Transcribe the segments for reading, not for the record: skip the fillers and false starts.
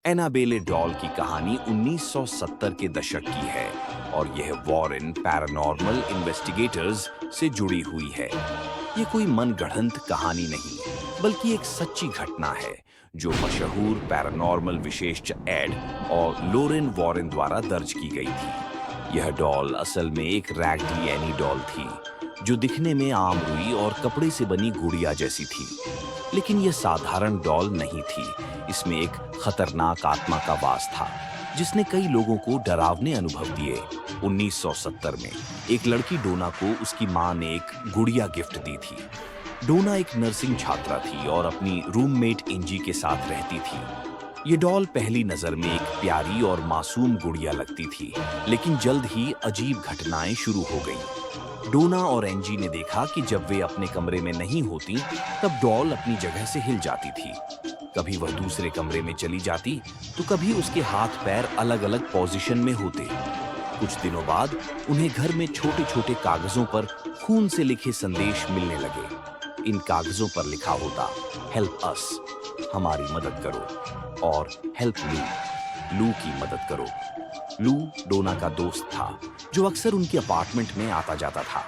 Annabelle doll की कहानी 1970 के दशक की है और यह वॉरेन पैरानॉर्मल इन्वेस्टिगेटर्स से जुड़ी हुई है। ये कोई मनगढ़ंत कहानी नहीं, बल्कि एक सच्ची घटना है जो मशहूर पैरानॉर्मल विशेषज्ञ एड और लोरेन वॉरेन द्वारा दर्ज की गई थी। यह डॉल असल में एक रैगडी एनी डॉल थी जो दिखने में आम रुई और कपड़े से बनी गुड़िया जैसी थी। लेकिन यह साधारण डॉल नहीं थी, इसमें एक खतरनाक आत्मा का वास था जिसने कई लोगों को डरावने अनुभव दिए। 1970 में एक लड़की डोना को उसकी मां ने एक गुड़िया गिफ्ट दी थी। डोना एक नर्सिंग छात्रा थी और अपनी रूममेट एंजी के साथ रहती थी। ये डॉल पहली नजर में एक प्यारी और मासूम गुड़िया लगती थी, लेकिन जल्द ही अजीब घटनाएं शुरू हो गईं। डोना और एंजी ने देखा कि जब वे अपने कमरे में नहीं होती तब डॉल अपनी जगह से हिल जाती थी। कभी वह दूसरे कमरे में चली जाती तो कभी उसके हाथ पैर अलग अलग पोजीशन में होते। कुछ दिनों बाद उन्हें घर में छोटे छोटे कागजों पर खून से लिखे संदेश मिलने लगे। इन कागजों पर लिखा होता, हेल्प अस, हमारी मदद करो, और हेल्प लू, लू की मदद करो। लू डोना का दोस्त था जो अक्सर उनके अपार्टमेंट में आता जाता था।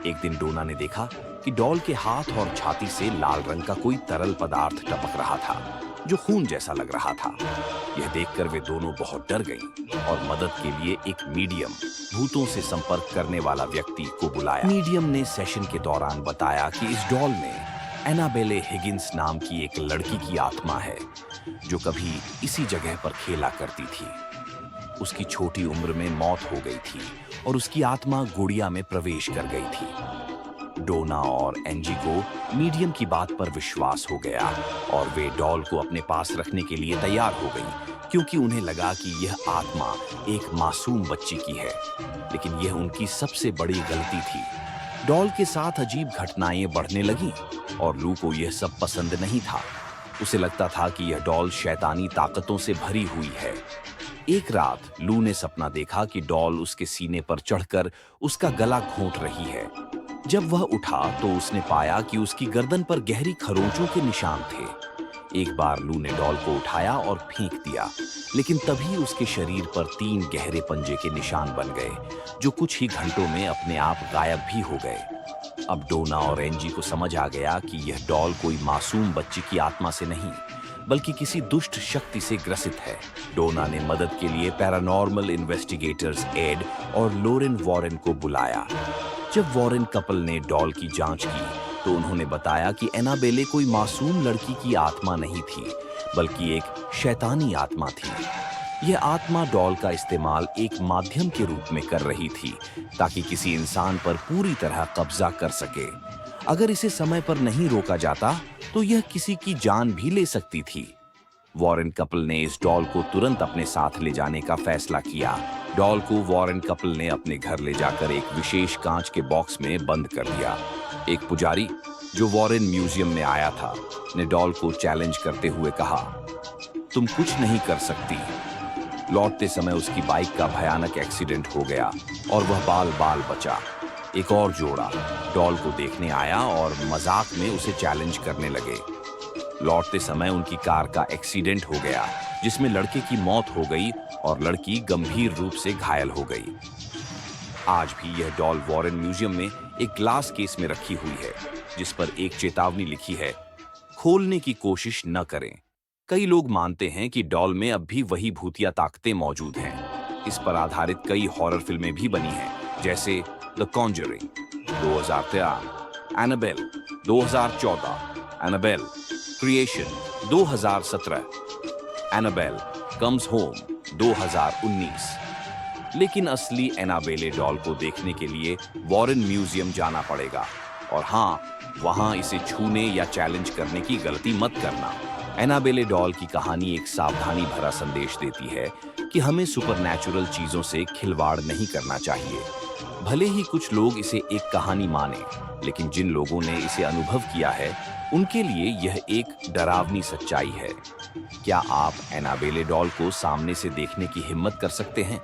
एक दिन डोना ने देखा कि डॉल के हाथ और छाती से लाल रंग का कोई तरल पदार्थ टपक रहा था जो खून जैसा लग रहा था। यह देखकर वे दोनों बहुत डर गईं और मदद के लिए एक मीडियम, भूतों से संपर्क करने वाला व्यक्ति को बुलाया। मीडियम ने सेशन के दौरान बताया कि इस डॉल में एनाबेले हिगिंस नाम की एक लड़की की आत्मा है जो कभी इसी जगह पर खेला करती थी। उसकी छोटी उम्र में मौत हो गई थी और उसकी आत्मा गुड़िया में प्रवेश कर गई थी। डोना और एंजी को मीडियम की बात पर विश्वास हो गया और वे डॉल को अपने पास रखने के लिए तैयार हो गई, क्योंकि उन्हें लगा कि यह आत्मा एक मासूम बच्ची की है। लेकिन यह उनकी सबसे बड़ी गलती थी। डॉल के साथ अजीब घटनाएं बढ़ने लगीं और लू को यह सब पसंद नहीं था। उसे लगता था कि यह डॉल शैतानी ताकतों से भरी हुई है। एक रात लू ने सपना देखा कि डॉल उसके सीने पर चढ़कर उसका गला घोंट रही है। जब वह उठा तो उसने पाया कि उसकी गर्दन पर गहरी खरोंचों के निशान थे। एक बार लू ने डॉल को उठाया और फेंक दिया, लेकिन तभी उसके शरीर पर 3 गहरे पंजे के निशान बन गए जो कुछ ही घंटों में अपने आप गायब भी हो गए। अब डोना और एंजी को समझ आ गया कि यह डॉल कोई मासूम बच्ची की आत्मा से नहीं, बल्कि किसी दुष्ट शक्ति से ग्रसित है। डोना ने मदद के लिए पैरानॉर्मल इन्वेस्टिगेटर्स एड और लोरेन वॉरेन को बुलाया। जब वॉरेन कपल ने डॉल की जांच की तो उन्होंने बताया कि एनाबेले कोई मासूम लड़की की आत्मा नहीं थी, बल्कि एक शैतानी आत्मा थी। यह आत्मा डॉल का इस्तेमाल एक माध्यम के रूप में कर रही थी ताकि किसी इंसान पर पूरी तरह कब्जा कर सके। अगर इसे समय पर नहीं रोका जाता तो यह किसी की जान भी ले सकती थी। वॉरेन कपल ने इस डॉल को तुरंत अपने साथ ले जाने का फैसला किया। डॉल को वॉरेन कपल ने अपने घर ले जाकर एक विशेष कांच के बॉक्स में बंद कर दिया। एक पुजारी जो वॉरेन म्यूजियम में आया था ने डॉल को चैलेंज करते हुए कहा, तुम कुछ नहीं कर सकती। लौटते समय उसकी बाइक का भयानक एक्सीडेंट हो गया और वह बाल बाल बचा। एक और जोड़ा डॉल को देखने आया और मजाक में उसे चैलेंज करने लगे। लौटते समय उनकी कार का एक्सीडेंट हो गया जिसमें लड़के की मौत हो गई और लड़की गंभीर रूप से घायल हो गई। आज भी यह डॉल वॉरेन म्यूजियम में एक ग्लास केस में रखी हुई है जिस पर एक चेतावनी लिखी है, खोलने की कोशिश न करें। कई लोग मानते हैं कि डॉल में अब भी वही भूतिया ताकतें मौजूद हैं। इस पर आधारित कई हॉरर फिल्में भी बनी हैं, जैसे the conjuring 2013, Annabelle 2014, Annabelle creation 2017, Annabelle comes home 2019। लेकिन असली एनाबेले डॉल को देखने के लिए वॉरेन म्यूजियम जाना पड़ेगा, और हाँ, वहां इसे छूने या चैलेंज करने की गलती मत करना। एनाबेले डॉल की कहानी एक सावधानी भरा संदेश देती है कि हमें सुपरनैचुरल चीजों से खिलवाड़ नहीं करना चाहिए। भले ही कुछ लोग इसे एक कहानी माने, लेकिन जिन लोगों ने इसे अनुभव किया है उनके लिए यह एक डरावनी सच्चाई है। क्या आप एनाबेले डॉल को सामने से देखने की हिम्मत कर सकते हैं?